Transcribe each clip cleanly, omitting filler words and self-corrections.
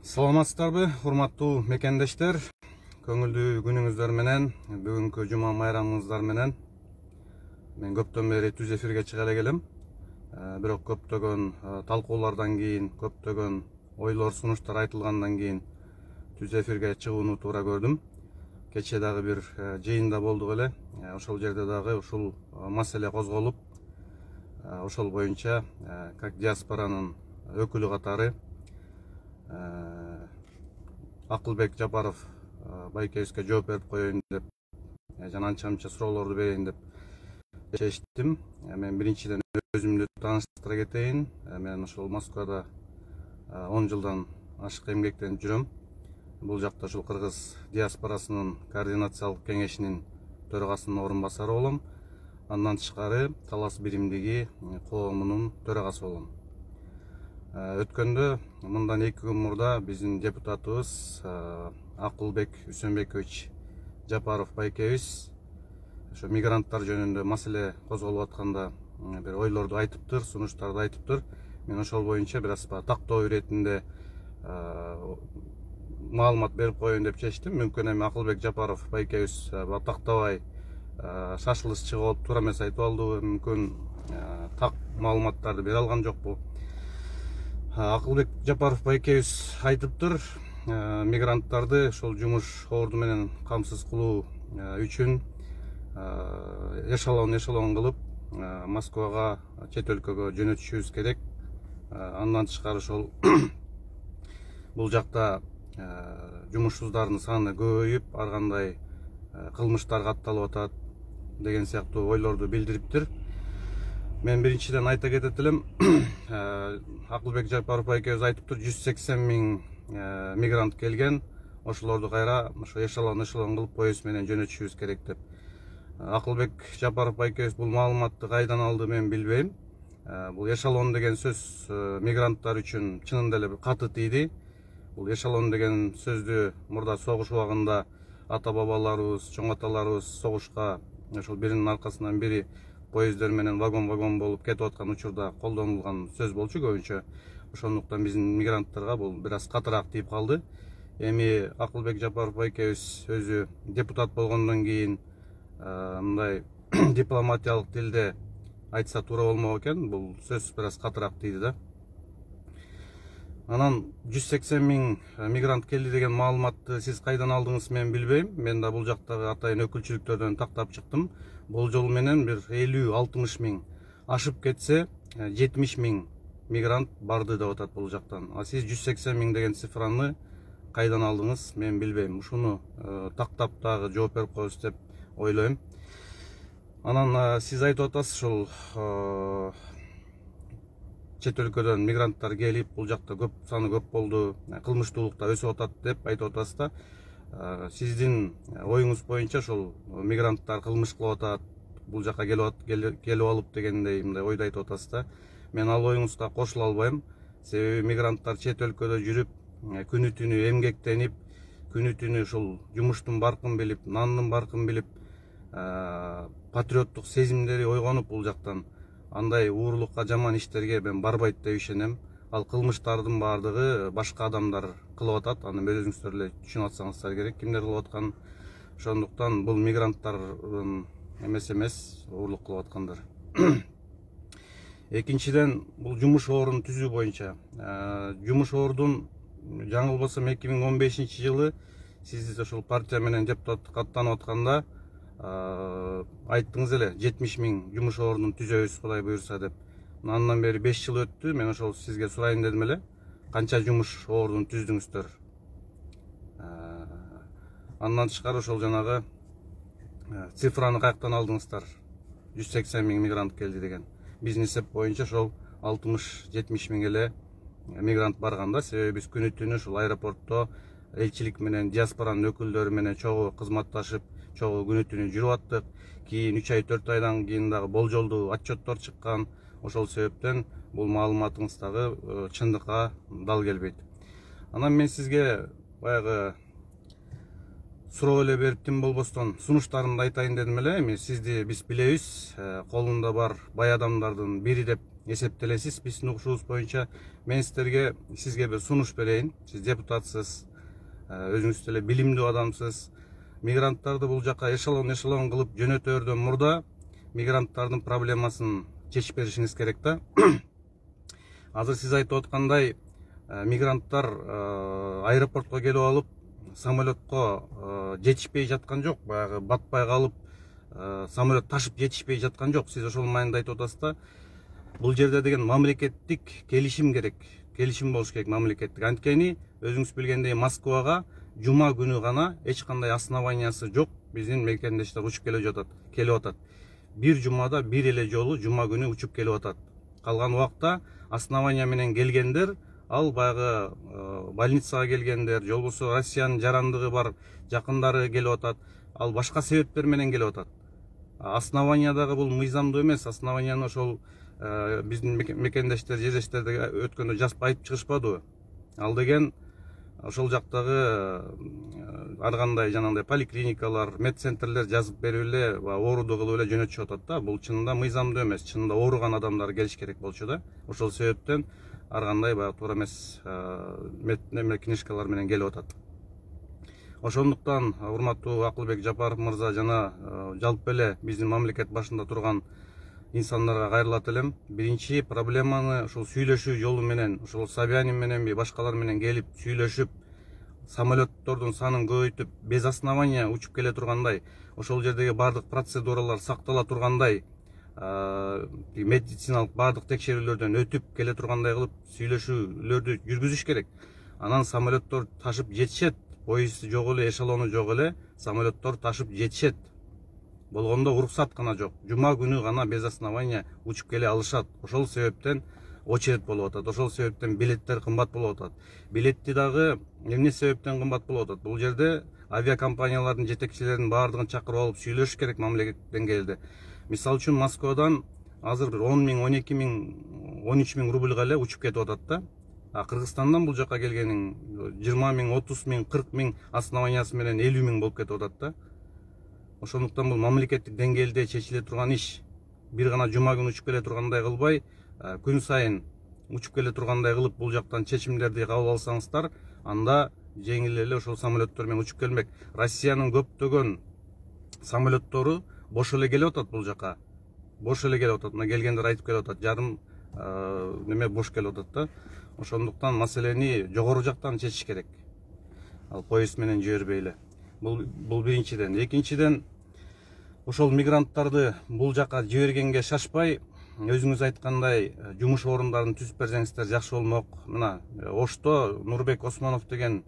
Саламатсыздарбы, урматтуу мекендештер, көңүлдүү күнүңүздөр менен, бүгүнкү жума майрамыңыздар менен мен көптөн бери түз эфирге чыга элем. Бирок көптөгөн талкуулардан кийин, көптөгөн ойлор, сунуштар айтылгандан кийин түз эфирге чыгууну туура көрдүм. Кече дагы бир жыйында болдук эле. Ошол жерде дагы ушул маселе козголуп, ошол боюнча как диаспоранын өкүлү катары Акылбек Жапаров байкебизге жооп берип коеюн деп, жана анча мынча суроолорду берейин деп чечтим. Мен биринчиден өзүмдү тааныштыра кетейин. Мен ошол Москвада 10 жылдан ашык эмгектенип жүрөм. Бул жакта ушул кыргыз диаспорасынын координациялык кеңешинин төрагасынын орун басары болом. Андан тышкары Талас биримдиги коомунун төрагасы болом. Өткөндө мындан 2 күн мурда биздин депутатыбыз Акылбек Үсөнбекович Жапаров байкебиз ошо мигранттар жөнүндө маселе козголуп атканда бир ойлорду айтыптыр, сунуштарды айтыптыр. Мен ошол боюнча бир аз тактоо иретинде маалымат берип коеюн деп чечтим. Мүмкүн эми Акылбек Жапаров байкебиз тактабай шашылыш чыгып алып туура эмес айтып алдыбы, мүмкүн так маалыматтарды бере алган жокпу. Акылбек Жапаров байкебиз айтыптыр, мигранттарды ошол жумуш орду менен камсыз кылуу үчүн эшелон кылып Москвага, чет өлкөгө жөнөтүшүбүз керек. Андан тышкары ошол бул жакта жумушсуздардын саны көбөйүп, ар кандай кылмыштар катталып атат деген сыяктуу ойлорду билдириптир. Мен биринчиден айта кетет элем, Акылбек Жапаров байкебиз айтыптыр, 180 миң мигрант келген, ошолорду кайра ошо эшелон кылып поезд менен жөнөтүшүбүз керек деп. Акылбек Жапаров байкебиз бул маалыматты кайдан алды мен билбейм. Бул эшелон деген сөз мигранттар үчүн чынында эле каты тийди. Бул эшелон деген сөздү мурда согуш убагында ата бабаларыбыз, чоң аталарыбыз согушка ошол биринин аркасынан бири поезддер менен вагон болуп кетип аткан учурда колдонулган сөз болчу көбүнчө. Ошондуктан биздин мигранттарга бул бир аз катыраак тийип калды. Эми Акылбек Жапаров байкебиз өзү депутат болгондон кийин мындай дипломатиялык тилде айтса туура болмок экен, бул сөз бир аз катыраак тийди да. Анан 180 миң мигрант келди деген маалыматты сиз кайдан алдыңыз мен билбейм. Мен да бул жактагы атайын өкүлчүлүктөрдөн тактап чыктым. Бул жолу менен бир 50-60 миң ашып кетсе 70 миң мигрант барды деп атат бул жактан. А сиз 180 миң деген цифраны кайдан алдыңыз мен билбейм. Ушуну тактап дагы жооп берип коебуз деп ойлойм. Анан сиз айтып атасыз ушул чет өлкөдөн мигранттар келип, бул жакта саны көп болду, кылмыштуулук да өсүп атат деп айтып атасыз да. Сиздин оюңуз боюнча ошол мигранттар кылмыш кылып атат, бул жака келип алып дегендей мындай ойду айтып атасыз да. Мен ал оюңузга кошула албайм. Себеби мигранттар чет өлкөдө жүрүп, күнү түнү эмгектенип, күнү түнү ушул жумуштун баркын билип, нандын баркын билип, патриоттук сезимдери ойгонуп бул жактан андай уурулукка, жаман иштерге мен барбайт деп ишенем. Ал кылмыштардын баардыгы башка адамдар кылып атат. Аны өзүңүздөр эле түшүнүп атсаңыздар керек, кимдер кылып атканын. Ошондуктан бул мигранттардын эмес, уурулук кылып аткандар. Экинчиден, бул жумуш ордун түзүү боюнча. Жумуш ордун жаңылбасам 2015 жылы сиз ошол партия менен депутаттыкка аттанып атканда айттыңыз эле 70 миң жумуш ордун түзөбүз Кудай буйрса деп. Андан бери 5 жыл өттү. Мен ошол сизге сурайын дедим эле. Канча жумуш ордун түздүңүздөр? Андан тышкары ошол жанагы цифраны каяктан алдыңыздар? 180 миң мигрант келди деген. Биздин эсеп боюнча ошол 60-70 миң эле мигрант барганда, себеби биз күнү түнү ушул аэропортто элчилик менен, диаспоранын өкүлдөрү менен чогуу кызматташып, чогуу күнү түнү жүрүп аттык. Кийин 3 ай 4 айдан кийин дагы болжолдуу отчеттор чыккан. Ошол себептен бул маалыматыңыз дагы чындыкка дал келбейт. Анан мен сизге баягы суроо эле берип тим болбостон сунуштарымды айтайын дедим эле. Эми сизди биз билебиз, колунда бар бай адамдардын бири деп эсептелесиз. Биздин угушубуз боюнча мен сизге бир сунуш берейин. Сиз депутатсыз, өзүңүз деле билимдүү адамсыз. Мигранттарды бул жака эшелон кылып жөнөтөөрдөн мурда мигранттардын проблемасын чечип беришиңиз керек да. Азыр сиз айтып аткандай, мигранттар аэропортко келип алып, самолетко жетишпей жаткан жок, баягы батпай калып, самолет ташып жетишпей жаткан жок. Сиз ошол маанайда айтып атасыз да. Бул жерде деген мамлекеттик келишим керек. Келишим болуш керек мамлекеттик. Анткени өзүңүз билгендей Москвага жума күнү гана эч кандай основаниясы жок биздин мекендештер учуп келип атат. Бир жумада бир эле жолу жума күнү учуп келип атат. Калган убакта основания менен келгендер, ал баягы больницага келгендер, же болбосо Россиянын жарандыгы бар жакындары келип атат. Ал башка себептер менен келип атат. Основания дагы бул мыйзамдуу эмес. Основанияны ошол биздин мекендештер, жерлештерде өткөндө жазып айтып чыгышпадыбы? Ал деген ошол жактагы ар кандай жанагындай поликлиникалар, медцентрлер жазып берип эле ооруду кылып эле жөнөтүшүп атат да. Бул чынында мыйзамдуу эмес. Чынында ооруган адамдар келиш керек болчу да. Ошол себептен ар кандай баягы туура эмес книжкалар менен келип атат. Ошондуктан урматтуу Акылбек Жапаров мырза жана жалпы эле биздин мамлекет башында турган инсандарга кайрылат элем. Биринчи проблеманы ушул сүйлөшүү жолу менен, ушул Собянин мененби, башкалар менен келип сүйлөшүп, самолеттордун санын көбөйтүп, без основания учуп келе тургандай, ошол жердеги бардык процедуралар сактала тургандай, медициналык бардык текшерүүлөрдөн өтүп келе тургандай кылып сүйлөшүүлөрдү жүргүзүш керек. Анан самолеттор ташып жетишет. Поезд жок эле, эшелону жок эле, самолеттор ташып жетишет. Болгондо уруксат гана жок. Жума күнү гана без основания учуп келе алышат. Ошол себептен очередь болуп атат. Ошол себептен билеттер кымбат болуп атат. Билетти дагы эмне себептен кымбат болуп атат? Бул жерде авиакомпаниялардын жетекчилеринин баардыгын чакырып алып сүйлөшүш керек мамлекет деңгээлде. Мисалы үчүн Москвадан азыр бир 10 миң, 12 миң, 13 миң рубльга эле учуп кетип атат да. Кыргызстандан бул жака келгенин 20 миң, 30 миң, 40 миң основаниясы менен 50 миң болуп кетип атат да. Ошондуктан бул мамлекеттик деңгээлде чечиле турган иш. Бир гана жума күнү учуп келе тургандай кылбай, күн сайын учуп келе тургандай кылып бул жактан чечимдерди кабыл алсаңыздар, анда жеңил эле ошол самолеттор менен учуп келмек. Россиянын көптөгөн самолеттору бош эле келип атат бул жака. Бош эле келип атат. Мына келгендер айтып келип атат, жарым неме бош келип атат да. Ошондуктан маселени жогору жактан чечиш керек. Ал поезд менен жибербей эле. Бул биринчиден. Экинчиден, ошол мигранттарды бул жака жибергенге шашпай, өзүңүз айткандай жумуш орундарын түзүп берсеңиздер жакшы болмок. Мына Ошто Нурбек Осмонов деген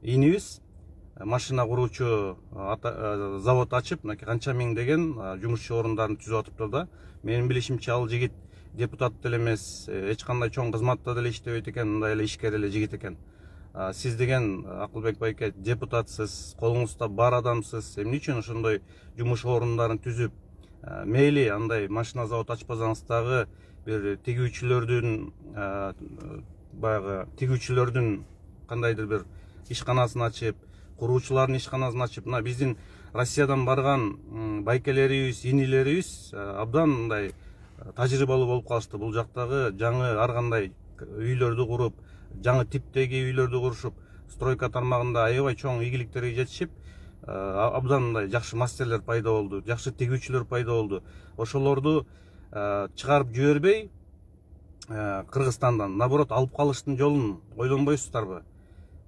инибиз машина куруучу завод ачып, мына канча миң деген жумушчу орундарын түзүп атыптыр да. Менин билишимче ал жигит депутат деле эмес, эч кандай чоң кызматта деле иштебейт экен, мындай эле ишкер эле жигит экен. Сиз деген Акылбек байке депутатсыз, колуңузда бар адамсыз, эмне үчүн ошондой жумуш орундарын түзүп, мейли андай машина завод ачпасаңыз дагы бир тигүүчүлөрдүн кандайдыр бир ишканасын ачып, куруучулардын ишканасын ачып, мына биздин Россиядан барган байкелерибиз, инилерибиз абдан мындай тажрыйбалуу болуп калышты. Бул жактагы жаңы ар кандай үйлөрдү куруп, жаңы типтеги үйлөрдү курушуп, стройка тармагында аябай чоң ийгиликтерге жетишип, абдан мындай жакшы мастерлер пайда болду, жакшы тигүүчүлөр пайда болду. Ошолорду чыгарып жибербей, Кыргызстандан наоборот алып калыштын жолун ойлонбойсуздарбы?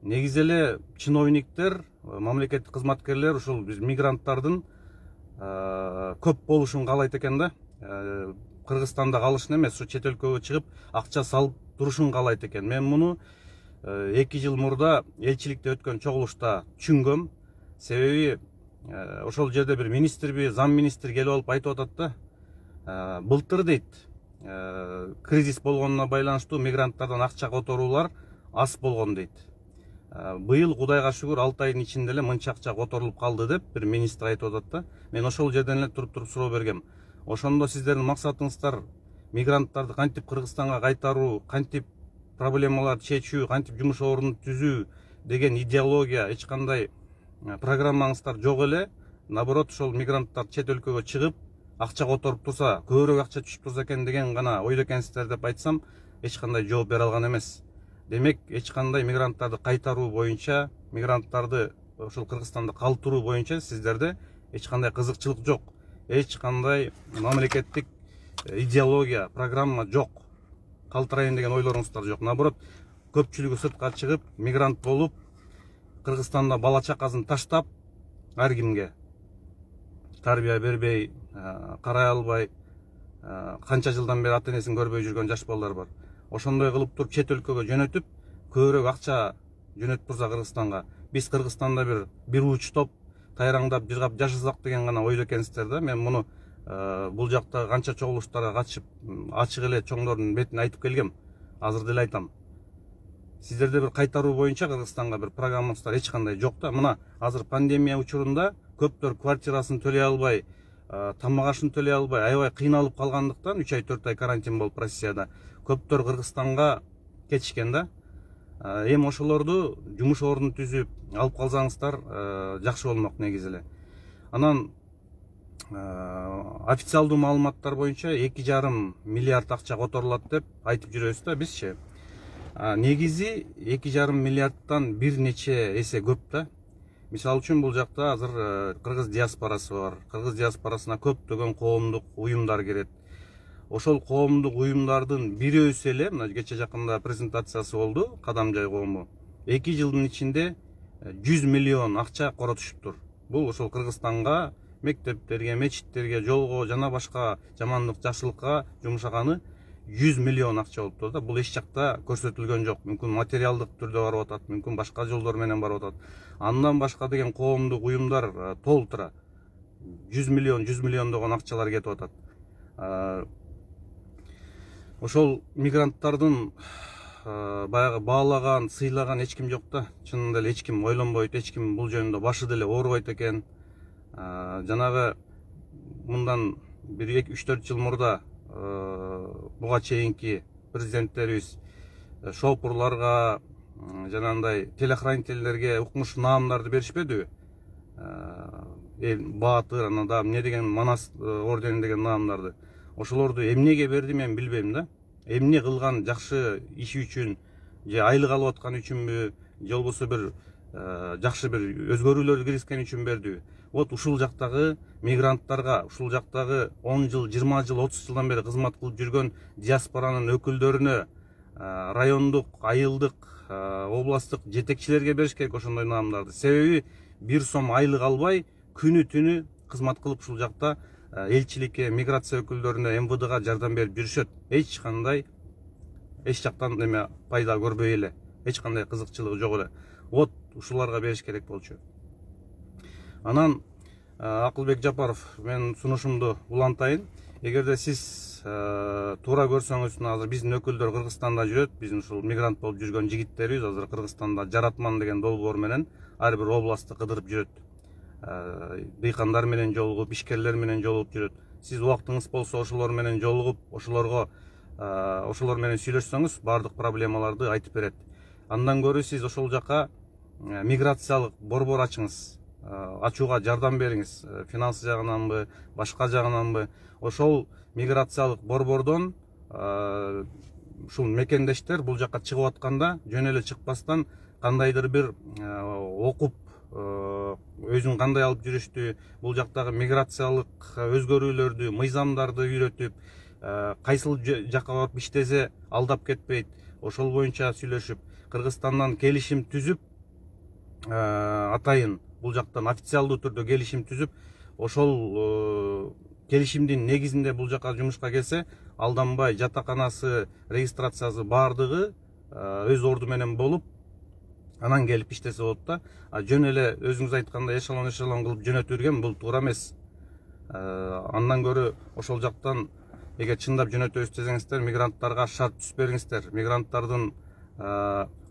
Негизи эле чиновниктер, мамлекеттик кызматкерлер ушул биз мигранттардын көп болушун каалайт экен да. Кыргызстанда калышын эмес, ушу чет өлкөгө чыгып акча салып турушун каалайт экен. Мен муну 2 жыл мурда элчиликте өткөн чогулушта түшүнгөм. Себеби ошол жерде бир министрби, зам министр келип алып айтып атат да. Былтыр дейт, кризис болгонуна байланыштуу мигранттардан акча которуулар аз болгон дейт. Быйыл Кудайга шүгүр 6 айдын ичинде эле мынча акча которулуп калды деп бир министр айтып атат да. Мен ошол жерден эле туруп суроо бергем. Ошондо сиздердин максатыңыздар мигранттарды кантип Кыргызстанга кайтаруу, кантип проблемаларды чечүү, кантип жумуш орун түзүү деген идеология, эч кандай программаңыздар жок эле. Наоборот, ошол мигранттар чет өлкөгө чыгып, акча которуп турса, көбүрөөк акча түшүп турса экен деген гана ойдо экенсиздер деп айтсам, эч кандай жооп бере алган эмес. Демек, эч кандай мигранттарды кайтаруу боюнча, мигранттарды ошол Кыргызстанда калтыруу боюнча сиздерде эч кандай кызыкчылык жок. Эч кандай мамлекеттик идеология, программа жок. Калтырайын деген ойлоруңуздар жок. Наоборот, көпчүлүгү сыртка чыгып, мигрант болуп, Кыргызстанда бала чакасын таштап, ар кимге тарбия бербей, карай албай, канча жылдан бери ата энесин көрбөй жүргөн жаш балдар бар. Ошондой кылып туруп чет өлкөгө жөнөтүп, көбүрөөк акча жөнөтүп турса Кыргызстанга, биз Кыргызстанда бир уч топ тайраңдап жыргап жашасак деген гана ойдо экенсиздер да. Мен муну бул жакта канча чогулуштарга катышып, ачык эле чоңдордун бетине айтып келгем. Азыр деле айтам. Сиздерде бир кайтаруу боюнча Кыргызстанга бир программаңыздар эч кандай жок да. Мына азыр пандемия учурунда көптөр квартирасын төлөй албай, тамак ашын төлөй албай, аябай кыйналып калгандыктан 3 ай 4 ай карантин болуп Россияда көптөр Кыргызстанга кетишкен да. Эми ошолорду жумуш ордун түзүп алып калсаңыздар жакшы болмок негизи эле. Анан официалдуу маалыматтар боюнча 2,5 миллиард акча которулат деп айтып жүрөбүз да бизчи. Негизи 2,5 миллиардтан бир нече эсе көп да. Мисалы үчүн бул жакта азыр кыргыз диаспорасы бар. Кыргыз диаспорасына көптөгөн коомдук уюмдар кирет. Ошол коомдук уюмдардын бирөөсү эле, мына кече жакында презентациясы болду, Кадамжай коому. 2 жылдын ичинде 100 миллион акча коротушуптур. Бул ошол Кыргызстанга, мектептерге, мечиттерге, жолго жана башка жамандык жакшылыкка жумшаганы 100 миллион акча болуптур да. Бул эч жакта көрсөтүлгөн жок. Мүмкүн материалдык түрдө барып атат, мүмкүн башка жолдор менен барып атат. Андан башка деген коомдук уюмдар толтура 100 миллиондогон акчалар кетип атат. Ошол мигранттардын баягы баалаган, сыйлаган эч ким жок да. Чынында эле эч ким ойлонбойт, эч ким бул жөнүндө башы деле оорубайт экен. Жанагы мындан 1-2-3-4 жыл мурда буга чейинки президенттерибиз шопурларга, жанагындай телохранительдерге укмуш наамдарды беришпедиби? Баатыр, анада эмне деген Манас ордени деген наамдарды. Ошолорду эмнеге берди мен билбейм да. Эмне кылган жакшы иши үчүн, же айлык алып аткан үчүнбү, же болбосо бир жакшы бир өзгөрүүлөрдү киргизген үчүн бердиби? Вот ушул жактагы мигранттарга, ушул жактагы 10 жыл, 20 жыл, 30 жылдан бери кызмат кылып жүргөн диаспоранын өкүлдөрүнө, райондук, айылдык, областтык жетекчилерге бериш керек ошондой наамдарды. Себеби 1 сом айлык албай, күнү түнү кызмат кылып ушул жакта элчиликке, миграция өкүлдөрүнө, МВДга жардам берип жүрүшөт. Эч жактан эме пайда көрбөй эле, эч кандай кызыкчылыгы жок эле. Вот ушуларга бериш керек болчу. Анан Акылбек Жапаров, мен сунушумду улантайын. Эгерде сиз туура көрсөңүз, азыр биздин өкүлдөр Кыргызстанда жүрөт, биздин ушул мигрант болуп жүргөн жигиттерибиз азыр Кыргызстанда Жаратман деген долбоор менен ар бир областты кыдырып жүрөт. Дыйкандар менен жолугуп, ишкерлер менен жолугуп жүрөт. Сиз убактыңыз болсо ошолор менен жолугуп, ошолор менен сүйлөшсөңүз, бардык проблемаларды айтып берет. Андан көрө сиз ошол жака миграциялык борбор ачыңыз, ачууга жардам бериңиз, финансы жагынанбы, башка жагынанбы. Ошол миграциялык борбордон ушул мекендештер бул жака чыгып атканда жөн эле чыкпастан кандайдыр бир окуп, өзүн кандай алып жүрүштү, бул жактагы миграциялык өзгөрүүлөрдү, мыйзамдарды үйрөтүп, кайсыл жака барып иштесе алдап кетпейт, ошол боюнча сүйлөшүп, Кыргызстандан келишим түзүп, атайын бул жактан официалдуу түрдө келишим түзүп, ошол келишимдин негизинде бул жака жумушка келсе, алданбай жатаканасы, регистрациясы бардыгы өз орду менен болуп, анан келип иштесе болот да. Жөн эле өзүңүз айткандай эшелон кылып жөнөтүп жүргөн бул туура эмес. Андан көрө ошол жактан эгер чындап жөнөтөбүз десеңиздер, мигранттарга шарт түзүп бериңиздер, мигранттардын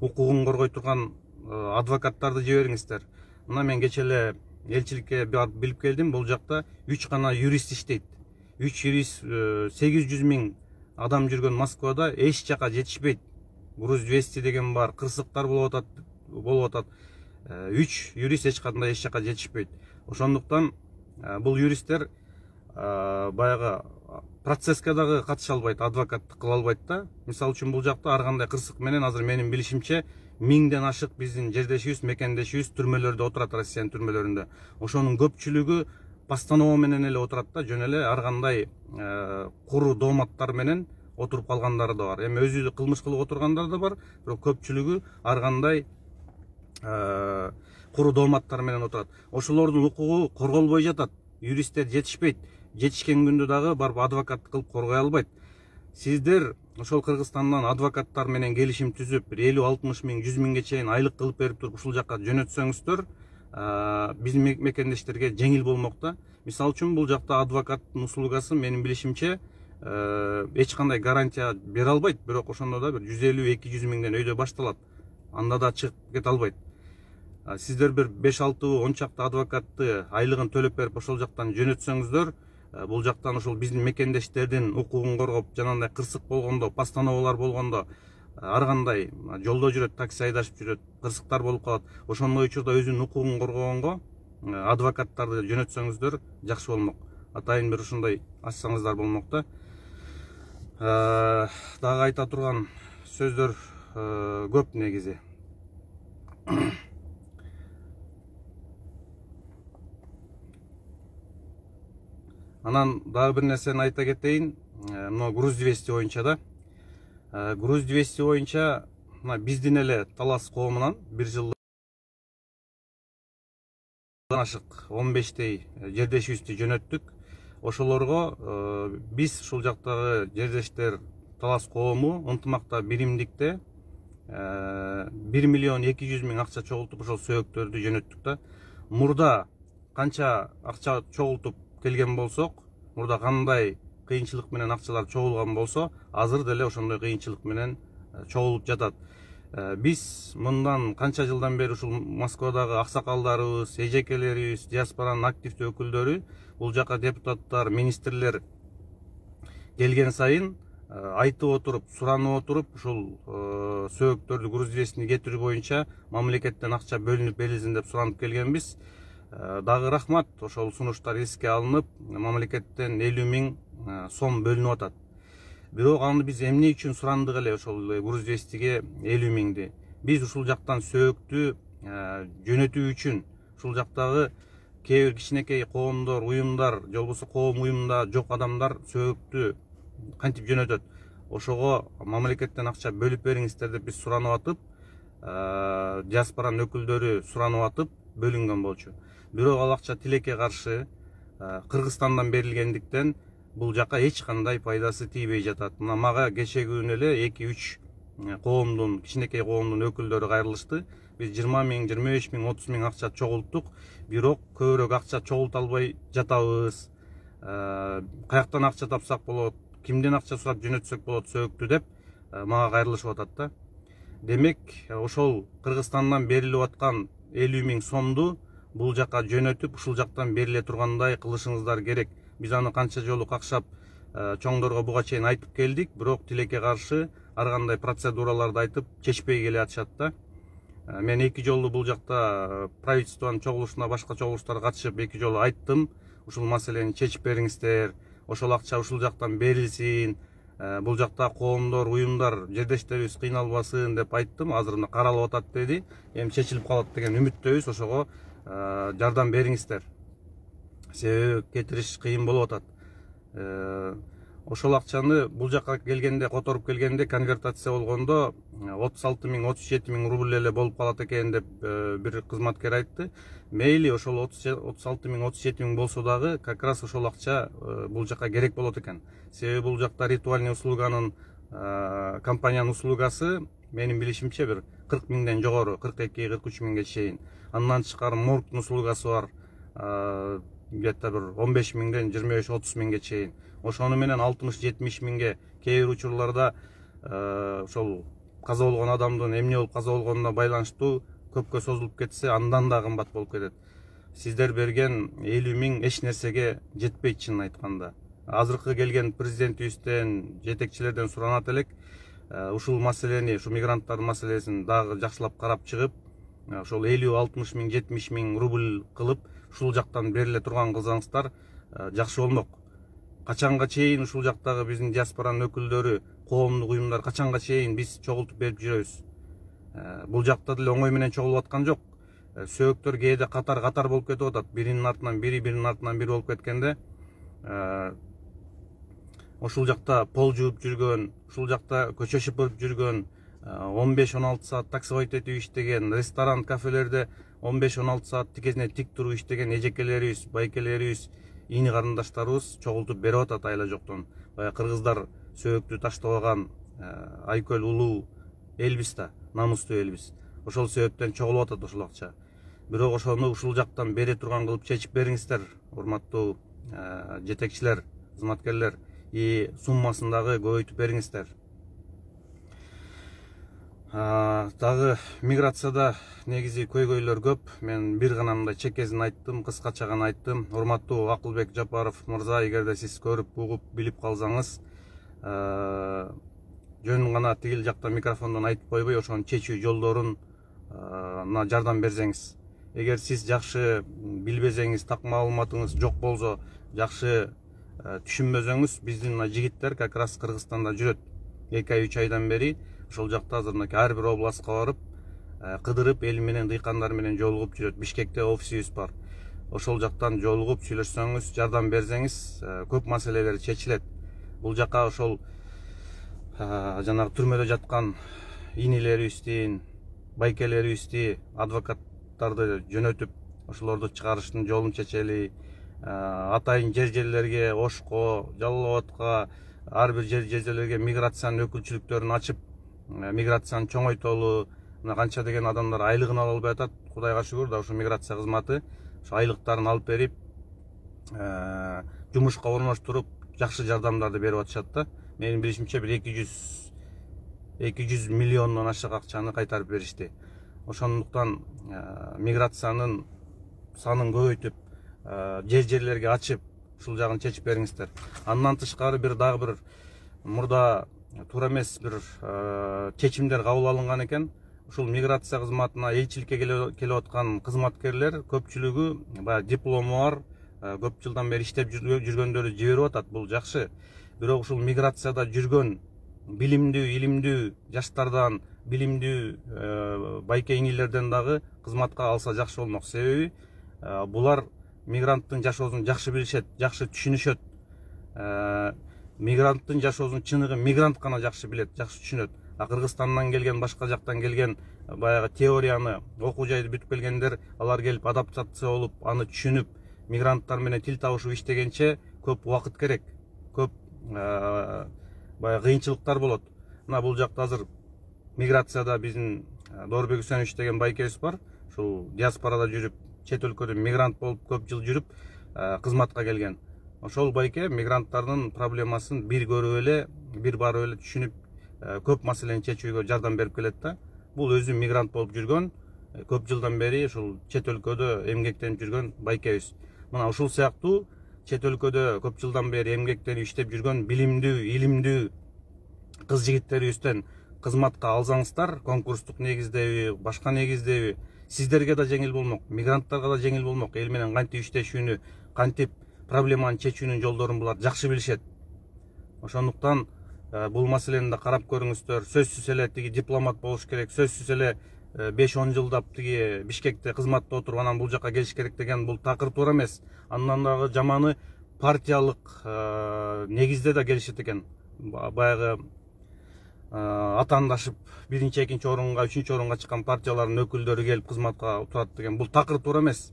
укугун коргой турган адвокаттарды жибериңиздер. Мына мен кече эле элчиликке барып билип келдим, бул жакта 3 гана юрист иштейт. 3 юрист 800 000 адам жүргөн Москвада эч жака жетишпейт. Груз 200 деген бар, кырсыктар болуп атат. 3 юрист эч кандай эч жака жетишпейт. Ошондуктан бул юристтер баягы процесске дагы катыша албайт, адвокаттык кыла албайт да. Мисалы үчүн бул жакта ар кандай кырсык менен азыр менин билишимче 1000ден ашык биздин жердешибиз, мекендешибиз түрмөлөрдө отурат, Россиянын түрмөлөрүндө. Ошонун көпчүлүгү постанова менен эле отурат да, жөн эле ар кандай куру дооматтар менен отуруп калгандары да бар. Эми өзү кылмыш кылып отургандар да бар, бирок көпчүлүгү ар кандай куру дооматтар менен отурат. Ошолордун укугу корголбой жатат. Юристтер жетишпейт. Жетишкен күндө дагы барып адвокаттык кылып коргой албайт. Сиздер ошол Кыргызстандан адвокаттар менен келишим түзүп, 50-60 миң, 100 миңге чейин айлык кылып берип туруп ушул жакка жөнөтсөңүздөр, биздин мекендештерге жеңил болмок да. Мисалы үчүн бул жакта адвокаттын услугасы менин билишимче эч кандай гарантия бере албайт, бирок ошондо да бир 150-200 миңден өйдө башталат. Анда да чыгып кете албайт. Сиздер бир 5-6 чакты адвокатты айлыгын төлөп берип ошол жактан жөнөтсөңүздөр, бул жактан ошол биздин мекендештердин укугун коргоп, жанагындай кырсык болгондо, постановалар болгондо, ар кандай жолдо жүрөт, такси айдашып жүрөт, кырсыктар болуп калат. Ошондой учурда өзүнүн укугун коргогонго адвокаттарды жөнөтсөңүздөр жакшы болмок. Атайын бир ушундай ачсаңыздар болмок да. Дагы айта турган сөздөр көп негизи. Анан дагы бир нерсени айта кетейин. Мына Груз 200 боюнча да. Груз 200 боюнча биздин эле Талас коомунан бир жылдан ашык 15 жердешибизди жөнөттүк. Ошолорго биз ушул жактагы жердештер Талас коому ынтымакта биримдикте 1 миллион 200 миң акча чогултуп ошол сөөктөрдү жөнөттүк да. Мурда канча акча чогултуп келген болсок, мурда кандай кыйынчылык менен акчалар чогулган болсо, азыр деле ошондой кыйынчылык менен чогулуп жатат. Биз мындан канча жылдан бери ушул Москвадагы аксакалдарыбыз, эжекелерибиз, диаспоранын активдүү өкүлдөрү, бул жака депутаттар, министрлер келген сайын айтып отуруп, суранып отуруп, ушул сөөктөрдү, груз двестини кетирүү боюнча мамлекеттен акча бөлүнүп берилсин деп суранып келгенбиз. Дагы рахмат, ошол сунуштар эске алынып, мамлекеттен 50 миң сом бөлүнүп атат. Бирок аны биз эмне үчүн сурандык эле ошол груз двестиге 50 миңди? Биз ушул жактан сөөктү жөнөтүү үчүн ушул жактагы кээ бир кичинекей коомдор, уюмдар, же болбосо коом уюмунда жок адамдар сөөктү кантип жөнөтөт? Ошого мамлекеттен акча бөлүп бериңиздер деп биз суранып атып, диаспоранын өкүлдөрү суранып атып, бөлүнгөн болчу. Бирок ал акча тилекке каршы Кыргызстандан берилгендиктен бул жака эч кандай пайдасы тийбей жатат. Мына мага кечеги күнү эле 2-3 коомдун, кичинекей коомдун өкүлдөрү кайрылышты. Биз 20 миң, 25 миң, 30 миң акча чогулттук, бирок көбүрөөк акча чогулта албай жатабыз. Каяктан акча тапсак болот, кимден акча сурап жөнөтсөк болот сөөктү деп мага кайрылышып атат да. Демек, ошол Кыргызстандан берилип аткан 50 миң сомду бул жака жөнөтүп, ушул жактан бериле тургандай кылышыңыздар керек. Биз аны канча жолу какшап, чоңдорго буга чейин айтып келдик, бирок тилекке каршы ар кандай процедураларды айтып чечпей келе атышат да. Мен 2 жолу бул жакта правительствонун чогулушуна, башка чогулуштарга катышып 2 жолу айттым, ушул маселени чечип бериңиздер, ошол акча ушул жактан берилсин, бул жакта коомдор, уюмдар, жердештерибиз кыйналбасын деп айттым. Азыр мына каралып атат деди. Эми чечилип калат деген үмүттөбүз, ошого жардам бериңиздер. Себеби кетириш кыйын болуп атат. Ошол акчаны бул жака келгенде, которуп келгенде, конвертация болгондо 36 миң, 37 миң рубль эле болуп калат экен деп бир кызматкер айтты. Мейли, ошол 36 миң, 37 миң болсо дагы, как раз ошол акча бул жака керек болот экен. Себеби бул жакта ритуальный услуганын, компаниянын услугасы менин билишимче бир 40 миңден жогору, 42-43 миңге чейин. Андан тышкары моргтун услугасы бар, где-то бир 15 миңден 25-30 миңге чейин. Ошону менен 60-70 миңге кээ бир учурларда ошол каза болгон адамдын эмне болуп каза болгонуна байланыштуу көпкө созулуп кетсе, андан да кымбат болуп кетет. Сиздер берген 50 миң эч нерсеге жетпейт, чынын айтканда. Азыркы келген президентибизден, жетекчилерден суранат элек, ушул маселени, ушу мигранттардын маселесин дагы жакшылап карап чыгып, ошол 50-60 миң, 70 миң рубль кылып, ушул жактан бериле турган кылсаңыздар жакшы болмок. качанга чейин ушул жактагы биздин диаспоранын өкүлдөрү, коомдук уюмдар качанга чейин биз чогултуп берип жүрөбүз? Бул жакта деле оңой менен чогулуп аткан жок. Сөөктөр кээде катар болуп кетип атат. Биринин артынан бири, биринин артынан бири болуп кеткенде ушул жакта пол жууп жүргөн, ушул жакта көчө шыпырып жүргөн, 15-16 саат таксовать этип иштеген, ресторан, кафелерде 15-16 саат тикесине тик туруп иштеген эжекелерибиз, байкелерибиз, ини карындаштарыбыз чогултуп берип атат айла жоктон. Баягы кыргыздар сөөктү таштабаган Айкөл улуу элбиз да, намустуу элбиз. Ошол себептен чогулуп атат ушул акча. Бирок ошону ушул жактан бере турган кылып чечип бериңиздер, урматтуу жетекчилер, кызматкерлер, суммасын дагы көбөйтүп бериңиздер. Дагы миграцияда негизи көйгөйлөр көп. Мен бир гана мындай чекесин айттым, кыскача гана айттым. Урматтуу Акылбек Жапаров мырза, эгерде сиз көрүп, угуп, билип калсаңыз, жөн гана тигил жакта микрофондон айтып койбой, ошонун чечүү жолдоруна жардам берсеңиз. Эгер сиз жакшы билбесеңиз, так маалыматыңыз жок болсо, жакшы түшүнбөсөңүз, биздин жигиттер как раз Кыргызстанда жүрөт. 2-3 айдан бери ошол жакта азырынакы ар бир областка барып, кыдырып, эл менен, дыйкандар менен жолугуп жүрөт. Бишкекте офисибиз бар. Ошол жактан жолугуп сүйлөшсөңүз, жардам берсеңиз, көп маселелер чечилет. Бул жака ошол жанагы түрмөдө жаткан инилерибизди, байкелерибизди, адвокаттарды жөнөтүп, ошолорду чыгарыштын жолун чечели. Атайын жер-жерлерге, Ошко, Жалал Абадка, ар бир жер-жерлерге миграциянын өкүлчүлүктөрүн ачып, миграцияны чоңойтолу. Мына канча деген адамдар айлыгын ала албай атат. Кудайга шүгүр да, ушу миграция кызматы ошо айлыктарын алып берип, жумушка орноштуруп, жакшы жардамдарды берип атышат да. Менин билишимче бир 200 миллиондон ашык акчаны кайтарып беришти. Ошондуктан миграциянын санын көбөйтүп, жер-жерлерге ачып, ушул жагын чечип бериңиздер. Андан тышкары дагы бир мурда туура эмес бир чечимдер кабыл алынган экен. Ушул миграция кызматына элчиликке келип аткан кызматкерлер көпчүлүгү баягы диплому бар, көп жылдан бери иштеп жүргөндөрү жиберип атат. Бул жакшы. Бирок ушул миграцияда жүргөн билимдүү, илимдүү жаштардан, билимдүү байке инилерден дагы кызматка алса жакшы болмок. Себеби булар мигранттын жашоосун жакшы билишет, жакшы түшүнүшөт. Мигранттын жашоосунун чыныгы мигрант гана жакшы билет, жакшы түшүнөт. Кыргызстандан келген, башка жактан келген баягы теорияны, окуу жайды бүтүп келгендер, алар келип адаптация болуп, аны түшүнүп, мигранттар менен тил табышып иштегенче көп убакыт керек, көп баягы кыйынчылыктар болот. Мына бул жакта азыр миграцияда биздин Доорбек Үсенович деген байкебиз бар. Ушул диаспорада жүрүп, чет өлкөдө мигрант болуп көп жыл жүрүп, кызматка келген. Ошол байке мигранттардын проблемасын бир көрүп эле, бир барып эле түшүнүп, көп маселени чечүүгө жардам берип келет да. Бул өзү мигрант болуп жүргөн, көп жылдан бери ушул чет өлкөдө эмгектенип жүргөн байкебиз. Мына ушул сыяктуу чет өлкөдө көп жылдан бери эмгектенип иштеп жүргөн билимдүү, илимдүү кыз жигиттерибизден кызматка алсаңыздар, конкурстук негиздеби, башка негиздеби, сиздерге да жеңил болмок, мигранттарга да жеңил болмок. Эл менен кантип иштешүүнү, кантип проблеманы чечүүнүн жолдорун булар жакшы билишет. Ошондуктан бул маселени да карап көрүңүздөр. Сөзсүз эле тиги дипломат болуш керек, сөзсүз эле 5-10 жылдап тиги Бишкекте кызматта отуруп анан бул жака келиш керек деген бул такыр туура эмес. Андан дагы жаманы партиялык негизде да келишет экен. Баягы атаандашып биринчи, экинчи орунга, үчүнчү орунга чыккан партиялардын өкүлдөрү келип кызматка турат деген бул такыр туура эмес.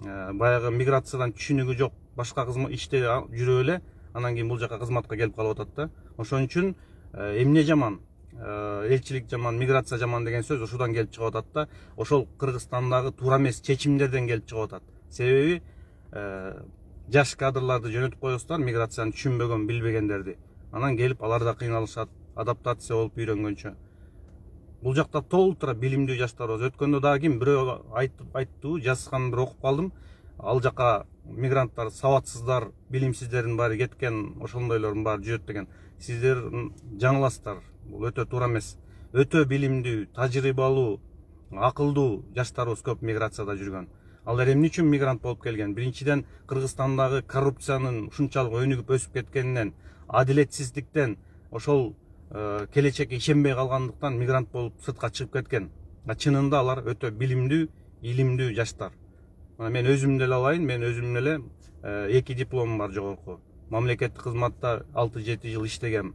Баягы миграциядан түшүнүгү жок, башка кызмат иште жүрүп эле, анан кийин бул жака кызматка келип калып атат да. Ошон үчүн эмне жаман, элчилик жаман, миграция жаман деген сөз ушудан келип чыгып атат да. Ошол Кыргызстандагы туура эмес чечимдерден келип чыгып атат. Себеби жаш кадрларды жөнөтүп коесуздар, миграцияны түшүнбөгөн, билбегендерди. Анан келип алар да кыйналышат, адаптация болуп үйрөнгөнчө. Бул жакта толтура билимдүү жаштар бар. Өткөндө дагы ким бирөө айттуу, жазган бир окуп калдым. Ал жака мигранттар сабатсыздар, билимсиздердин баары кеткен, ошондойлордун баары жүрөт деген. Сиздер жаңыласыздар. Бул өтө туура эмес. Өтө билимдүү, тажрыйбалуу, акылдуу жаштарыбыз көп миграцияда жүргөн. Алар эмне үчүн мигрант болуп келген? Биринчиден, Кыргызстандагы коррупциянын ушунчалык өнүгүп өсүп кеткенинен, адилетсиздиктен, ошол келечекке ишенбей калгандыктан мигрант болуп сыртка чыгып кеткен. Чынында алар өтө билимдүү, илимдүү жаштар. Мен өзүмдү эле алайын, мен өзүм эле 2 дипломум бар жогорку. Мамлекеттик кызматта 6-7 жыл иштегем.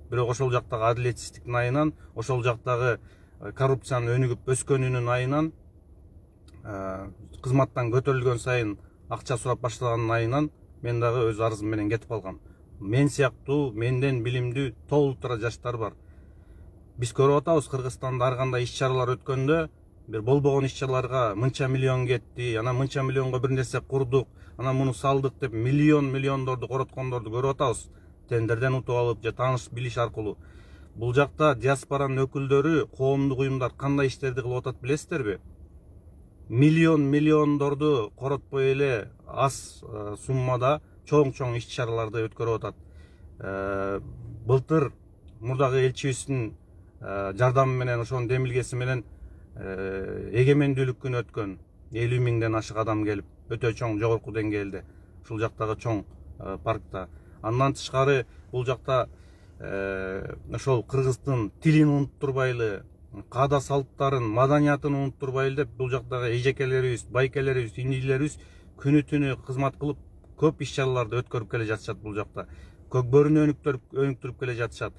Бирок ошол жактагы адилетсиздиктин айынан, ошол жактагы коррупциянын өнүгүп өскөнүнүн айынан, кызматтан көтөрүлгөн сайын акча сурап баштаганын айынан мен дагы өз арызым менен кетип калгам. Мен сыяктуу, менден билимдүү толтура жаштар бар. Биз көрүп атабыз, Кыргызстанда ар кандай иш-чаралар өткөндө, бир болбогон иш-чараларга мынча миллион кетти, анан мынча миллионго бир нерсе курдук, анан муну салдык деп миллиондорду короткондорду көрүп атабыз. Тендерден утуп алып, же тааныш билиш аркылуу. Бул жакта диаспоранын өкүлдөрү, коомдук уюмдар кандай иштерди кылып атат билесиздерби? Миллиондорду коротпой эле аз суммада чоң иш-чараларды өткөрүп атат. Былтыр мурдагы элчибиздин жардамы менен, ошонун демилгеси менен эгемендүүлүк күнү өткөн. 50 миңден ашык адам келип, өтө чоң жогорку деңгээлде, ушул жактагы чоң паркта. Андан тышкары бул жакта ошол кыргыздын тилин унуттурбайлы, каада салттарын, маданиятын унуттурбайлы деп бул жактагы эжекелерибиз, байкелерибиз, инилерибиз күнү түнү кызмат кылып, көп иш-чараларды өткөрүп келе жатышат бул жакта. Көкбөрүнү өнүктүрүп келе жатышат.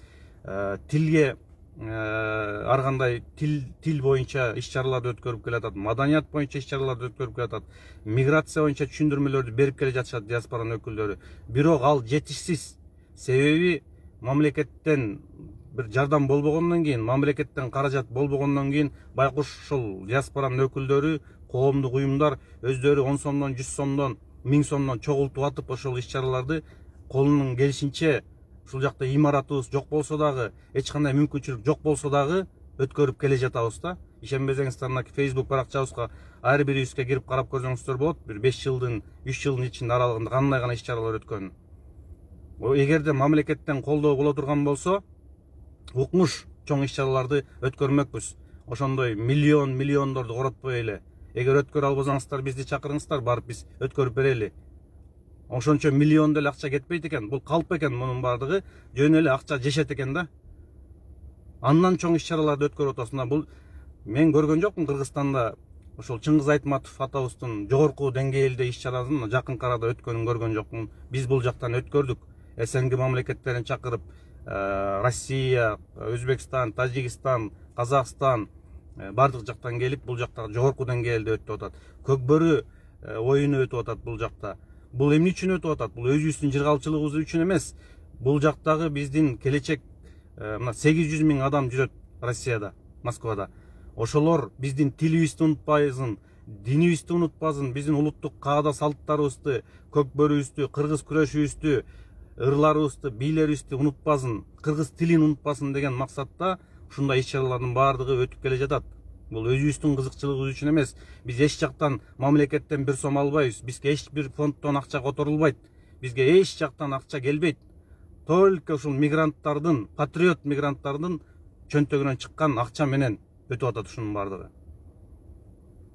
Тилге ар кандай тил боюнча иш-чараларды өткөрүп келе жатат, маданият боюнча иш-чараларды өткөрүп келе жатат, миграция боюнча түшүндүрмөлөрдү берип келе жатышат диаспоранын өкүлдөрү. Бирок ал жетишсиз. Себеби мамлекеттен бир жардам болбогондон кийин, мамлекеттен каражат болбогондон кийин, байкуш ушул диаспоранын өкүлдөрү, коомдук уюмдар өздөрү 10 сомдон, 100 сомдон, 1000 сомдон чогултуп атып, ошол иш-чараларды колунун келишинче, ушул жакта имаратыбыз жок болсо дагы, эч кандай мүмкүнчүлүк жок болсо дагы өткөрүп келе жатабыз да. Ишенбесеңиздер, мына Facebook баракчабызга ар бирибизге кирип карап көрсөңүздөр болот. Бир 5 жылдын, 3 жылдын ичинде аралыгында кандай гана иш-чаралар өткөнүн. Эгерде мамлекеттен колдоо боло турган болсо, укмуш чоң иш-чараларды өткөрмөкпүз. Ошондой миллиондорду коротпой эле. Эгер өткөрө албасаңыздар, бизди чакырыңыздар, барып биз өткөрүп берели. Ошончо миллион деле акча кетпейт экен, бул калп экен, мунун бардыгы жөн эле акча жешет экен да. Андан чоң иш-чараларды өткөрүп атасың. Бул мен көргөн жокмун Кыргызстанда ошол Чыңгыз Айтматов атабыздын жогорку деңгээлде иш-чарасын жакын арада өткөнүн көргөн жокмун. Биз бул жактан өткөрдүк. СНГ мамлекеттерин чакырып, Россия, Өзбекстан, Тажикстан, Казакстан бардык жактан келип, бул жакта жогорку деңгээлде өтүп атат. Көкбөрү оюну өтүп атат бул жакта. Бул эмне үчүн өтүп атат? Бул өзүбүздүн жыргалчылыгыбыз үчүн эмес. Бул жактагы биздин келечек, мына 800 миң адам жүрөт Россияда, Москвада. Ошолор биздин тилибизди унутпайсың, динибизди унутпасын, биздин улуттук каада салттарыбызды, көкбөрүбүздү, кыргыз күрөшүбүздү, ырларыбызды, бийлерибизди унутпасын, кыргыз тилин унутпасын деген максатта ушундай иш-чаралардын баардыгы өтүп келе жатат. Бул өзүбүздүн кызыкчылыгыбыз үчүн эмес. Биз эч жактан мамлекеттен бир сом албайбыз. Бизге эч бир фонддон акча которулбайт. Бизге эч жактан акча келбейт. Только ушул мигранттардын, патриот мигранттардын чөнтөгүнөн чыккан акча менен өтүп атат ушунун баардыгы.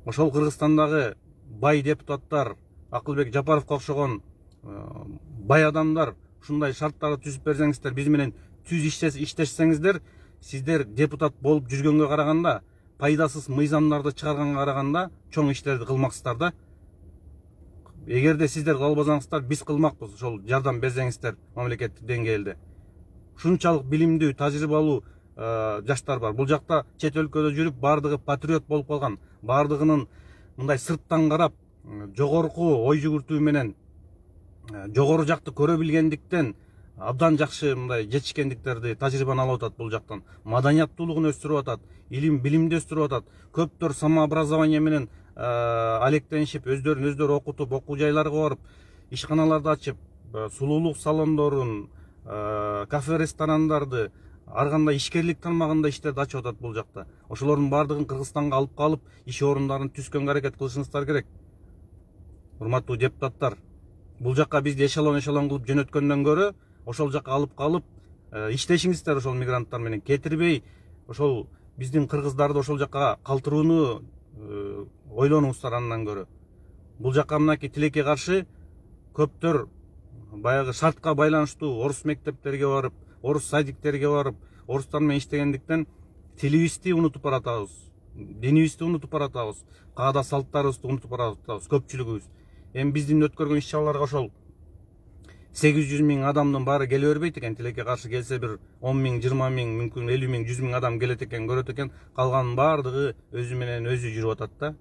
Ошол Кыргызстандагы бай депутаттар, Акылбек Жапаровго окшогон бай адамдар ушундай шарттарды түзүп берсеңиздер, биз менен түз иштешсеңиздер, сиздер депутат болуп жүргөнгө караганда, пайдасыз мыйзамдарды чыгарганга караганда чоң иштерди кылмаксыздар да. Эгерде сиздер кыла албасаңыздар, биз кылмакпыз, ошол жардам берсеңиздер мамлекеттик деңгээлде. Ушунчалык билимдүү, тажрыйбалуу жаштар бар. Бул жакта чет өлкөдө жүрүп, бардыгы патриот болуп калган, бардыгынын мындай сырттан карап, жогорку ой жүгүртүү менен жогору жакты көрө билгендиктен абдан жакшы мындай жетишкендиктерди, тажрыйбаны алып атат бул жактан. Маданияттуулугун өстүрүп атат, илим билимди өстүрүп атат. Көптөр самообразование менен алектенишип, өздөрүн окутуп, окуу жайларга барып, ишканаларды ачып, сулуулук салондорун, кафе ресторандарды, ар кандай ишкерлик тармагында иштерди ачып атат бул жакта. Ошолордун баардыгын Кыргызстанга алып калып, иш орундарын түзгөнгө аракет кылышыңыздар керек. Урматтуу депутаттар, бул жакка бизди эшелон кылып жөнөткөндөн көрө, ошол жакка алып калып иштешиңиздер ошол мигранттар менен, кетирбей ошол биздин кыргыздарды ошол жакка калтырууну ойлонуңуздар андан көрө. Бул жакка мынакей тилекке каршы көптөр баягы шартка байланыштуу орус мектептерге барып, орус садиктерге барып, орустар менен иштегендиктен тилибизди унутуп баратабыз, динибизди унутуп баратабыз, каада салттарыбызды унутуп баратабыз көпчүлүгүбүз. Эми биздин өткөргөн иш-чараларга ошол 800 000 адамдын баары келе бербейт экен. Тилекке каршы келсе бир 10 000, 20 000, мүмкүн 50 000, 100 000 адам келет экен, көрөт экен. Калганын баардыгы өзү менен өзү жүрүп атат да.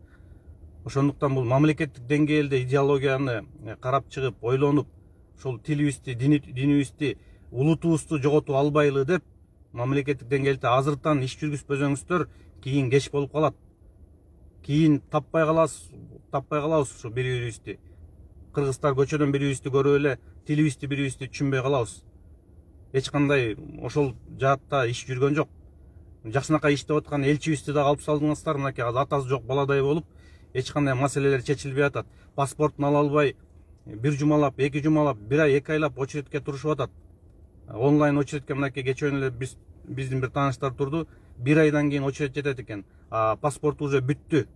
Ошондуктан бул мамлекеттик деңгээлде идеологияны карап чыгып, ойлонуп, ошол тилибизди, динибизди, улутубузду жоготуп албайлы деп мамлекеттик деңгээлде азыртан иш жүргүзбөсөңүздөр кийин кеч болуп калат. Кийин таппай калабыз ушу бири-бирибизди. Кыргыздар көчөдөн бири-бирибизди көрүп эле тилибизди, бири-бирибизди түшүнбөй калабыз. Эч кандай ошол жаатта иш жүргөн жок. Жакшынакай иштеп аткан элчибизди дагы алып салдыңыздар, мынакей атасы жок баладай болуп, эч кандай маселелер чечилбей атат. Паспортун ала албай, бир жумалап, эки жумалап, бир ай, эки айлап очередке турушуп атат. Онлайн очередке мынакей кечөөнү эле биздин бир тааныштар турду. Бир айдан кийин очеред жетет экен. Паспорт уже бүттү.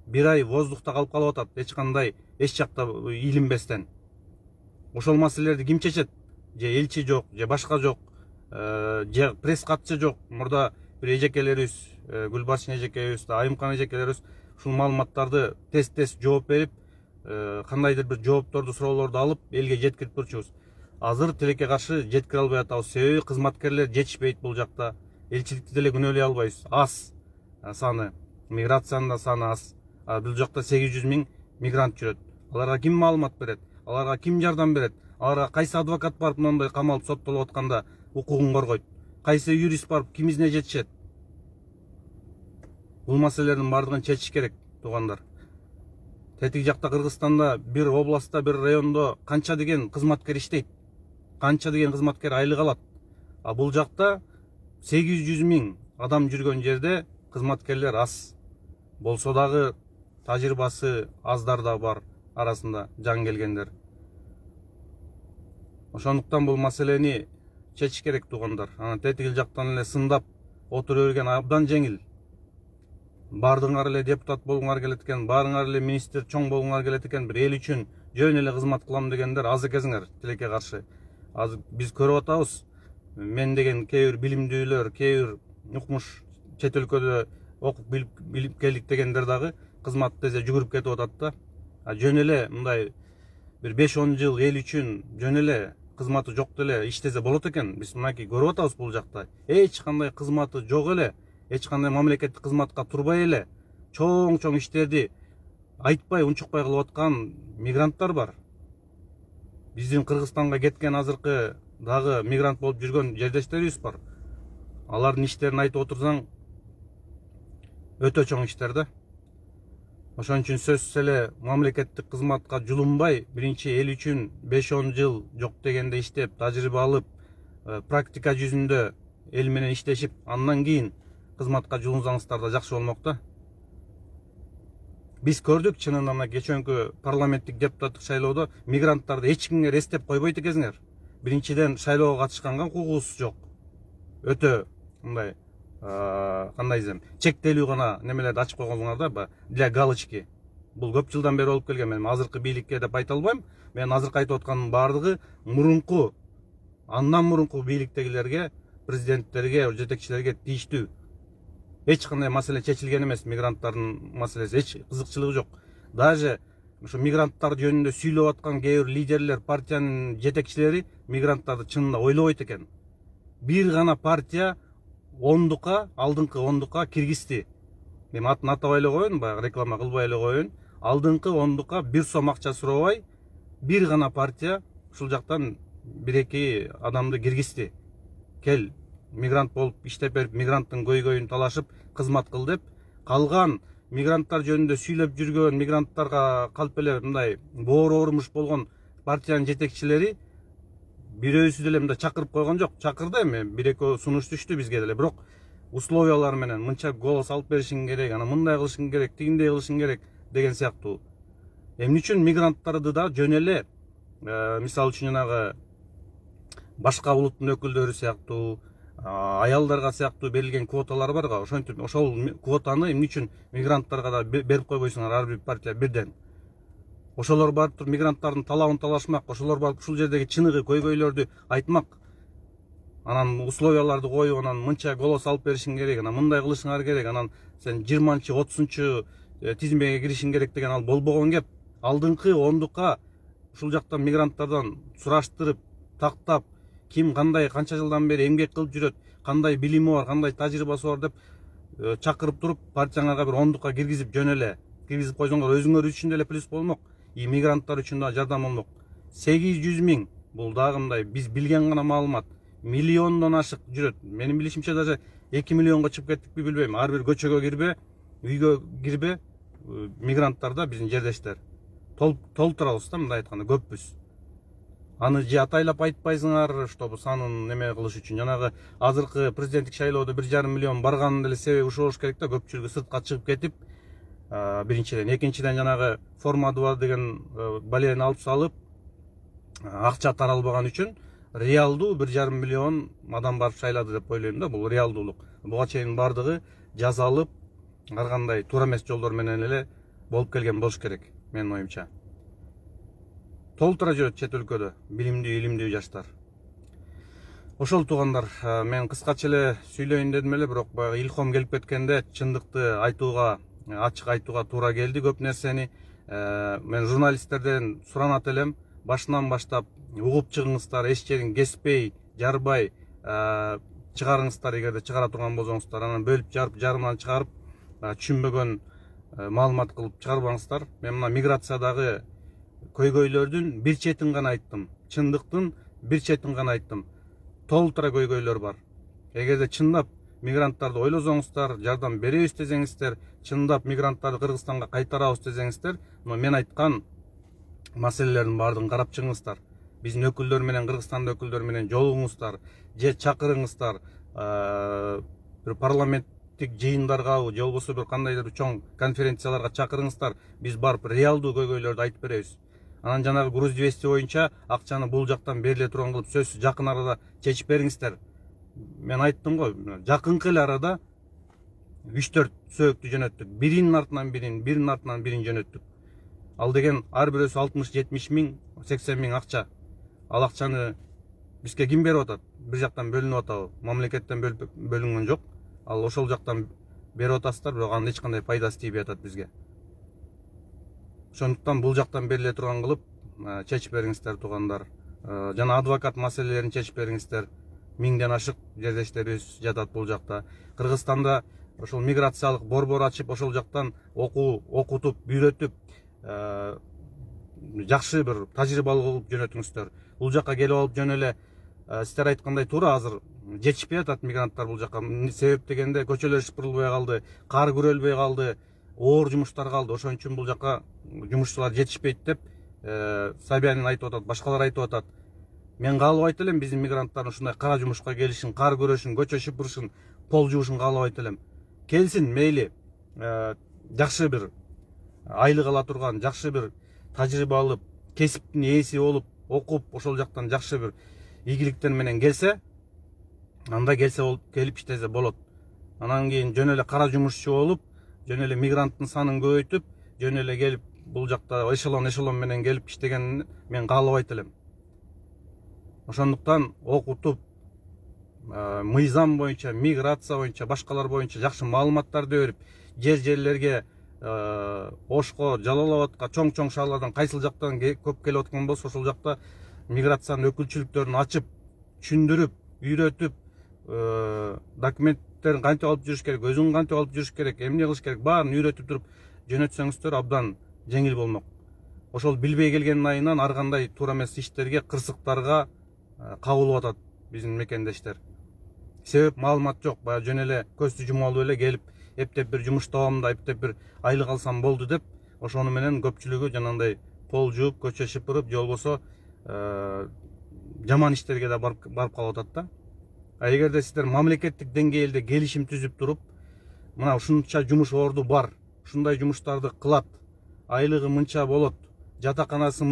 Бир ай воздухта калып калып атат, эч кандай эч жакта илинбестен. Ошол маселелерди ким чечет? Же элчи жок, же башка жок, же пресс катчы жок. Мурда бир эжекелерибиз, Гүлбарчын эжекебиз, Айымкан эжекелерибиз ушул маалыматтарды тез жооп берип, кандайдыр бир жоопторду, суроолорду алып элге жеткирип турчубуз. Азыр тилекке каршы жеткире албай атабыз. Себеби кызматкерлер жетишпейт бул жакта. Элчиликти деле күнөөлөй албайбыз. Аз саны, миграциянын да саны аз. Бул жакта 800 000 мигрант жүрөт. Аларга ким маалымат берет? Аларга ким жардам берет? Аларга кайсы адвокат барып мындай камалып соттолуп атканда укугун коргойт? Кайсы юрист барып ким изине жетишет? Бул маселелердин бардыгын чечиш керек, туугандар. Тетиги жакта Кыргызстанда бир областта, бир райондо канча деген кызматкер иштейт? Канча деген кызматкер айлык алат? Бул жакта 800 000 адам жүргөн жерде кызматкерлер аз. Болсо дагы тажрыйбасы аздар да бар арасында жан келгендер. Ошондуктан бул маселени чечиш керек, туугандар. Тетиги жактан эле сындап отура берген абдан жеңил. Бардыңар эле депутат болгуңар келет экен, баарыңар эле министр чоң болгуңар келет экен, бир эл үчүн жөн эле кызмат кылам дегендер аз экенсиңер тилекке каршы. Азыр биз көрүп атабыз. Мен деген кээ бир билимдүүлөр, кээ бир укмуш чет өлкөдө окуп билип келдик дегендер дагы кызмат десе жүгүрүп кетип атат да. Жөн эле мындай бир 5-10 жыл эл үчүн жөн эле кызматы жок деле иштесе болот экен. Биз мынакей көрүп атабыз бул жакта. Эч кандай кызматы жок эле, эч кандай мамлекеттик кызматка турбай эле чоң иштерди айтпай, унчукпай кылып аткан мигранттар бар. Биздин Кыргызстанга кеткен азыркы дагы мигрант болуп жүргөн жердештерибиз бар. Алардын иштерин айтып отурсаң өтө чоң иштер да. Ошон үчүн сөзсүз эле мамлекеттик кызматка жулунбай, биринчи эл үчүн 5-10 жыл жок дегенде иштеп, тажрыйба алып, практика жүзүндө эл менен иштешип, андан кийин кызматка жулунсаңыздар да жакшы болмок да. Биз көрдүк чынында мына кечөнкү парламенттик депутаттык шайлоодо мигранттарды эч кимге эстеп койбойт экенсиңер. Биринчиден шайлоого катышканга укугубуз жок. Өтө мындай кандай десем, чектелүү гана немелерди ачып койгонсуңар да, для галочки. Бул көп жылдан бери болуп келген. Мен азыркы бийликке деп айта албайм. Мен азыркы айтып атканымдын баардыгы мурунку, андан мурунку бийликтегилерге, президенттерге, жетекчилерге тийиштүү. Эч кандай маселе чечилген эмес, мигранттардын маселеси эч кызыкчылыгы жок. Даже ошо мигранттар жөнүндө сүйлөп аткан кээ бир лидерлер, партиянын жетекчилери мигранттарды чынында ойлобойт экен. Бир гана партия алдыңкы ондукка киргизди. Мен атын атабай эле коеюн, баягы реклама кылбай эле коеюн. Алдыңкы ондукка бир сом акча сурабай, бир гана партия ушул жактан 1-2 адамды киргизди. Кел, мигрант болуп иштеп берип, мигранттын көйгөйүн талашып, кызмат кыл деп, калган мигранттар жөнүндө сүйлөп жүргөн, мигранттарга калп эле мындай боору оорумуш болгон партиянын жетекчилери бирөөсү деле мындай чакырып койгон жок. Чакырды эми, 1-2 сунуш түштү бизге деле, бирок условиялар менен мынча голос алып беришиң керек, ана мындай кылышың керек, тигиндей кылышың керек деген сыяктуу. Эмне үчүн мигранттарды да жөн эле, мисалы үчүн жанагы башка улуттун өкүлдөрү сыяктуу, аялдарга сыяктуу берилген квоталар барга, ошентип ошол квотаны эмне үчүн мигранттарга да берип койбойсуңар ар бир партия бирден? ошолор барып туруп мигранттардын талабын талашмак, ошолор барып ушул жердеги чыныгы көйгөйлөрдү айтмак. Анан условияларды коюп, анан мынча голос алып беришиң керек, анан мындай кылышыңар керек, анан сен 20-чы 30-чу тизмеге киришиң керек деген ал болбогон кеп. Алдыңкы ондукка ушул жактан мигранттардан сураштырып, тактап, ким кандай канча жылдан бери эмгек кылып жүрөт, кандай билими бар, кандай тажрыйбасы бар деп чакырып туруп, партияңарга бир ондукка киргизип жөн эле киргизип койсоңор өзүңөр үчүн деле плюс болмок, и мигранттар үчүн да жардам болмок. 800 000 бул дагы мындай биз билген гана маалымат. Миллиондон ашык жүрөт. Менин билишимче даже 2 миллионго чыгып кеттикпи билбейм. Ар бир көчөгө кирбе, үйгө кирбе мигранттар да биздин жердештер. Толтурабыз да, мындай айтканда көппүз. Аны же атайлап айтпайсыңар, чтобы санын неме кылыш үчүн. Жанагы азыркы президенттик шайлоодо 1,5 миллион барганын деле себеби ушул болуш керек да, көпчүлүгү сыртка чыгып кетип, биринчиден, экинчиден жанагы форма 2 деген балени алып салып, акча таралбаган үчүн реалдуу 1,5 миллион адам барып шайлады деп ойлойм да, бул реалдуулук. Буга чейин бардыгы жазалып, ар кандай туура эмес жолдор менен эле болуп келген болуш керек, менин оюмча. Толтура жүрөт чет өлкөдө билимдүү, илимдүү жаштар. Ошол туугандар, мен кыскача эле сүйлөйүн дедим эле, бирок баягы илхом келип кеткенде чындыкты айтууга, ачык айтууга туура келди көп нерсени. Мен журналисттерден суранат элем, башынан баштап угуп чыгыңыздар, эч жерин кеспей, жарбай чыгарыңыздар, эгерде чыгара турган болсоңуздар, анан бөлүп жарып, жарымдан чыгарып, түшүнбөгөн маалымат кылып чыгарбаңыздар. Мен мына миграциядагы көйгөйлөрдүн бир четин гана айттым. Чындыктын бир четин гана айттым. Толтура көйгөйлөр бар. Эгерде чындап мигранттарды ойлосоңуздар, жардам беребиз десеңиздер, чындап мигранттарды Кыргызстанга кайтарабыз десеңиздер, мен айткан маселелердин баардыгын карап чыгыңыздар. Биздин өкүлдөр менен, Кыргызстандын өкүлдөрү менен жолугуңуздар, же чакырыңыздар, бир парламенттик жыйындарга, же болбосо бир кандайдыр чоң конференцияларга чакырыңыздар. Биз барып реалдуу көйгөйлөрдү айтып беребиз. Анан жанагы груз 200 боюнча акчаны бул жактан бериле турган кылып сөзсүз жакын арада чечип бериңиздер. Мен айттым го, жакынкы эле арада 3-4 сөөгүктү жөнөттүк. Биринин артынан бирин жөнөттүк. Ал деген ар бирөөсү 60-70 миң, 80 миң акча. Ал акчаны бизге ким берип атат? Бир жактан бөлүнүп атабы? Мамлекеттен бөлүнгөн жок. Ал ошол жактан берип атасыздар, бирок анын эч кандай пайдасы тийбей атат бизге. Ошондуктан бул жактан бериле турган кылып чечип бериңиздер туугандар. Жана адвокат маселелерин чечип бериңиздер. 1000ден ашык жердештерибиз жатат бул жакта. Кыргызстанда ошол миграциялык борбор ачып, ошол жактан окутуп, үйрөтүп, жакшы бир тажрыйбалуу кылып жөнөтүңүздөр. Бул жакка келип алып жөн эле сиздер айткандай туура азыр жетишпей атат мигранттар бул жакка. Себеп дегенде көчөлөр шыпырылбай калды, кар күрөлбөй калды, оор жумуштар калды. Ошон үчүн бул жакка жумушчулар жетишпейт деп Собянин айтып атат, башкалар айтып атат. Мен каалабайт элем биздин мигранттардын ушундай кара жумушка келишин, кар күрөшүн, көчө шыпырышын, пол жуушун каалабайт элем. Келсин, мейли, жакшы бир айлык ала турган, жакшы бир тажрыйба алып, кесиптин ээси болуп, окуп, ошол жактан жакшы бир ийгиликтер менен келсе, анда келсе болуп, келип иштесе болот. Анан кийин жөн эле кара жумушчу болуп, жөн эле мигранттын санын көбөйтүп, жөн эле келип бул жакта эшелон менен келип иштегенин мен каалабайт элем. Ошондуктан окутуп, мыйзам боюнча, миграция боюнча, башкалар боюнча жакшы маалыматтарды берип, жерлерге, Ошко, Жалал Абадка, чоң шаарлардан кайсыл жактан көп келип аткан болсо, ошол жакта миграциянын өкүлчүлүктөрүн ачып, түшүндүрүп, үйрөтүп, документтерин кантип алып жүрүш керек, өзүн кантип алып жүрүш керек, эмне кылыш керек, баарын үйрөтүп туруп жөнөтсөңүздөр абдан жеңил болмок. Ошол билбей келген айынан ар кандай туура эмес иштерге, кырсыктарга кабылып атат биздин мекендештер. Себеп маалымат жок, баягы жөн эле көздү жумалып эле келип, эптеп бир жумуш табамда, эптеп бир айлык алсам болду деп, ошону менен көпчүлүгү жанагындай пол жууп, көчө шыпырып, же болбосо жаман иштерге да барып калып атат да. А эгерде сиздер мамлекеттик деңгээлде келишим түзүп туруп, мына ушунча жумуш орду бар, ушундай жумуштарды кылат, айлыгы мынча болот, жатаканасы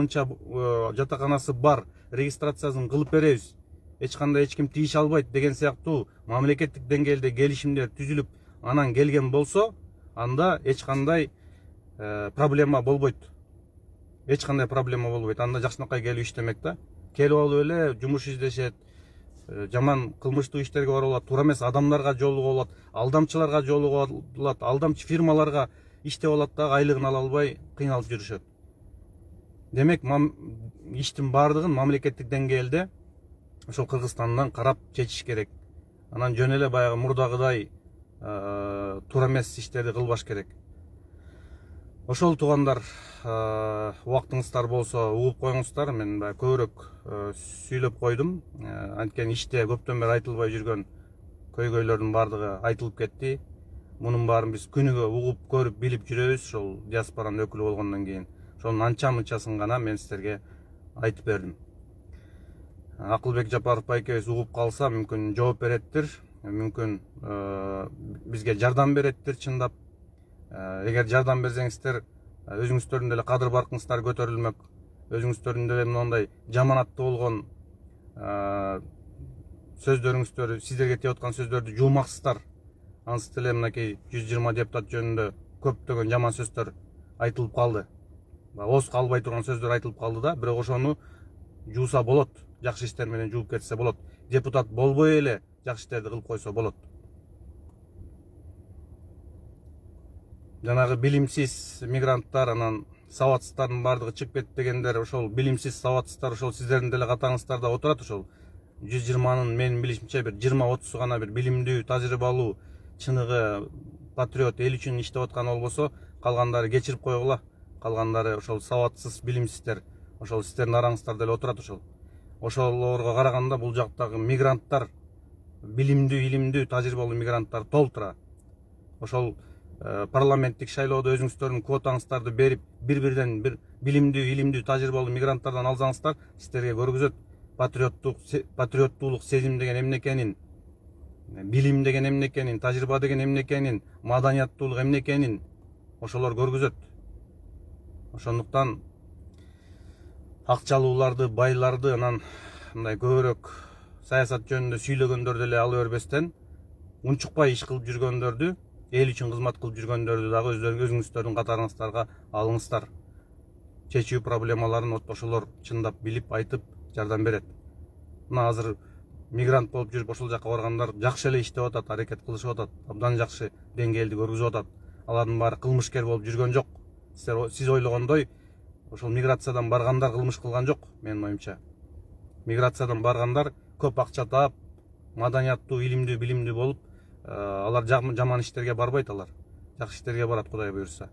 бар, регистрациясын кылып беребиз, эч кандай эч ким тийише албайт деген сыяктуу мамлекеттик деңгээлде келишимдер түзүлүп, анан келген болсо, анда эч кандай проблема болбойт. эч кандай проблема болбойт. Анда жакшынакай келип иштемек да. Келип алып эле жумуш издешет, жаман кылмыштуу иштерге барып алат, туура эмес адамдарга жолугуп алат, алдамчыларга жолугуп алат, алдамчы фирмаларга иштеп алат да айлыгын ала албай кыйналып жүрүшөт. Демек, иштин баардыгын мамлекеттик деңгээлде ошол Кыргызстандан карап чечиш керек. Анан жөн эле баягы мурдагыдай туура эмес иштерди кылбаш керек. Ошол туугандар, убактыңыздар болсо угуп коюңуздар. Мен көбүрөөк сүйлөп койдум. Анткени иште көптөн бери айтылбай жүргөн көйгөйлөрдүн баардыгы айтылып кетти. Мунун баарын биз күнүгө угуп көрүп билип жүрөбүз. Ошол диаспоранын өкүлү болгондон кийин ошонун анча-мынчасын гана мен сиздерге айтып бердим. Акылбек Жапаров байкебиз угуп калса, мүмкүн жооп береттир, мүмкүн бизге жардам береттир чындап. Эгер жардам берсеңиздер, өзүңүздөрдүн деле кадыр баркыңыздар көтөрүлмөк. Өзүңүздөрдүн деле мындай жаманаттуу болгон сөздөрүңүздөрдү, сиздерге тиеп аткан сөздөрдү жуумаксыздар. Ансы деле мынакей 120 депутат жөнүндө көптөгөн жаман сөздөр айтылып калды. Ооз калбай турган сөздөр айтылып калды да, бирок ошону жууса болот. Жакшы иштер менен жууп кетсе болот. Депутат болбой эле жакшы иштерди кылып койсо болот. Жанагы билимсиз мигранттар, анан сабатсыздардын баардыгы чыгып кетти дегендер, ошол билимсиз сабатсыздар ошол сиздердин деле катарыңыздарда отурат. Ошол 120-нын менин билишимче бир 20-30 гана бир билимдүү, тажрыйбалуу, чыныгы патриот, эл үчүн иштеп аткан болбосо, калгандары кечирип койгула. Калгандары ошол сабатсыз, билимсиздер, ошол сиздердин араңыздарда эле отурат. Ошолорго караганда бул жактагы мигранттар, билимдүү, илимдүү, тажрыйбалуу мигранттар толтура. Ошол парламенттик шайлоодо өзүңүздөрдүн квотаңыздарды берип, бир-бирден бир билимдүү, илимдүү, тажрыйбалуу мигранттардан алсаңыздар, сиздерге көргүзөт патриоттуулук сезим деген эмне экенин, билим деген эмне экенин, тажрыйба деген эмне экенин, маданияттуулук эмне экенин ошолор көргүзөт. Ошондуктан акчалууларды, байларды, анан мындай көбүрөөк саясат жөнүндө сүйлөгөндөрдү эле ала бербестен, унчукпай иш кылып жүргөндөрдү, эл үчүн кызмат кылып жүргөндөрдү дагы өзүңүздөрдүн катарыңыздарга алыңыздар. Чечүү проблемаларын ошолор чындап билип, айтып, жардам берет. Мына азыр мигрант болуп жүрүп ошол жака баргандар жакшы эле иштеп атат, аракет кылышып атат, абдан жакшы деңгээлди көргүзүп атат. Алардын баары кылмышкер болуп жүргөн жок. Сиз ойлогондой ошол миграциядан баргандар кылмыш кылган жок, менин оюмча. Миграциядан баргандар көп акча таап, маданияттуу, илимдүү, билимдүү болуп, алар жаман иштерге барбайт, алар жакшы иштерге барат, Кудай буйрса.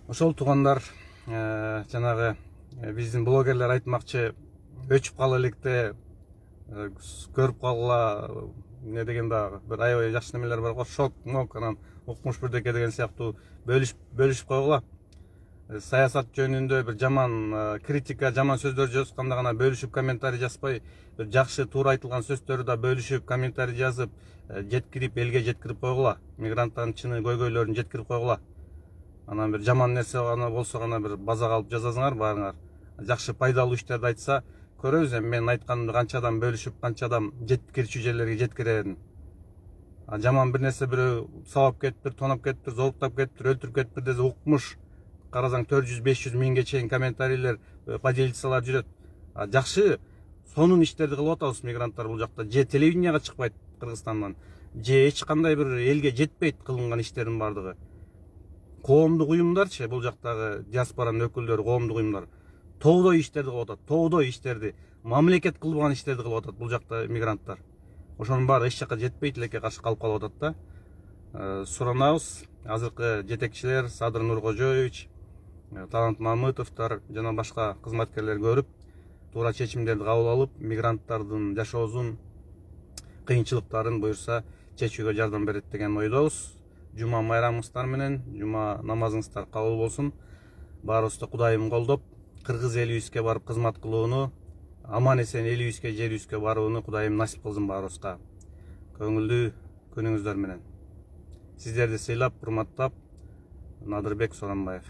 Ошол туугандар, жанагы биздин блогерлер айтмакчы, өчүп кала электе көрүп калгыла, не деген дагы бир аябай жакшы немелер бар го, шок, мок, анан укмуш бирдеке деген сыяктуу бөлүшүп койгула. Саясат жөнүндө бир жаман критика, жаман сөздөр жазганда гана бөлүшүп комментарий жазбай, бир жакшы туура айтылган сөздөрдү да бөлүшүп, комментарий жазып, жеткирип, элге жеткирип койгула. Мигранттардын чыны көйгөйлөрүн жеткирип койгула. Анан бир жаман нерсе гана болсо гана бир базага алып жазасыңар баарыңар. Жакшы пайдалуу иштерди айтса, көрөбүз эми мен айтканымды канча адам бөлүшүп, канча адам жеткирчү жерлерге жеткирерин. Жаман бир нерсе бирөө сабап кетиптир, тоноп кетиптир, зооктап кетиптир, өлтүрүп кетиптир десе укмуш. Карасаң 400-500 миңге чейин комментарийлер, поделицалар жүрөт. Жакшы сонун иштерди кылып атабыз мигранттар бул жакта. Же телевиденияга чыкпайт Кыргызстандан, же эч кандай бир элге жетпейт кылынган иштердин бардыгы. Коомдук уюмдарчы, бул жактагы диаспоранын өкүлдөрү, коомдук уюмдар тоодой иштерди кылып атат, тоодой иштерди, мамлекет кылбаган иштерди кылып атат бул жакта мигранттар. Ошонун баары эч жака жетпейт элекке каршы калып атат да. Суранабыз, азыркы жетекчилер Садыр Нуркожоевич, Талант Мамытовтар жана башка кызматкерлер көрүп, туура чечимдерди кабыл алып, мигранттардын жашоосун, кыйынчылыктарын буюрса чечүүгө жардам берет деген ойдобуз. Жума майрамыңыздар менен, жума намазыңыздар кабыл болсун. Баарыбызды Кудайым колдоп, кыргыз элибизге барып кызмат кылууну, аман эсен элибизге, жерибизге барууну Кудайым насип кылсын баарыбызга. Көңүлдүү күнүңүздөр менен. Сиздерди сыйлап, урматтап, Надырбек Соронбаев.